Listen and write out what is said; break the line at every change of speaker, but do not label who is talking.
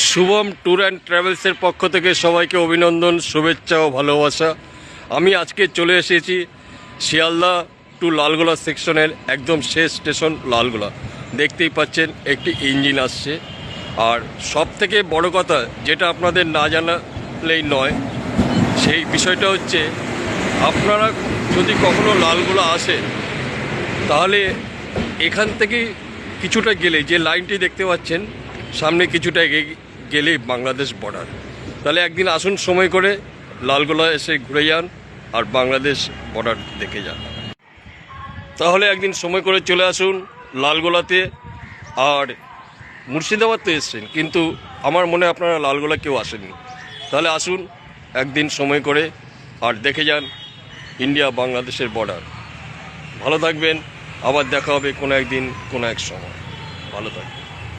Shubham tour and ট্রাভেলসের পক্ষ থেকে সবাইকে অভিনন্দন, শুভেচ্ছা ও ভালোবাসা। আমি আজকে চলে এসেছি শিয়ালদা টু লালগোলা সেকশনের একদম শেষ স্টেশন লালগোলা। দেখতেই পাচ্ছেন একটি ইঞ্জিন আসছে। আর সব থেকে বড় কথা যেটা আপনাদের না জানালেই নয়, সেই বিষয়টা হচ্ছে আপনারা যদি কখনো লালগোলা আসেন তাহলে এখান থেকে কিছুটা গেলে যে লাইনটি দেখতে পাচ্ছেন সামনে কিছুটা গেলেই বাংলাদেশ বর্ডার। তাহলে একদিন আসুন সময় করে লালগোলা এসে ঘুরে যান আর বাংলাদেশ বর্ডার দেখে যান। তাহলে একদিন সময় করে চলে আসুন লালগোলাতে। আর মুর্শিদাবাদ তো এসছেন, কিন্তু আমার মনে হয় আপনারা লালগোলা কেউ আসেননি। তাহলে আসুন একদিন সময় করে আর দেখে যান ইন্ডিয়া বাংলাদেশের বর্ডার। ভালো থাকবেন, আবার দেখা হবে কোনো একদিন কোনো এক সময়। ভালো থাকবেন।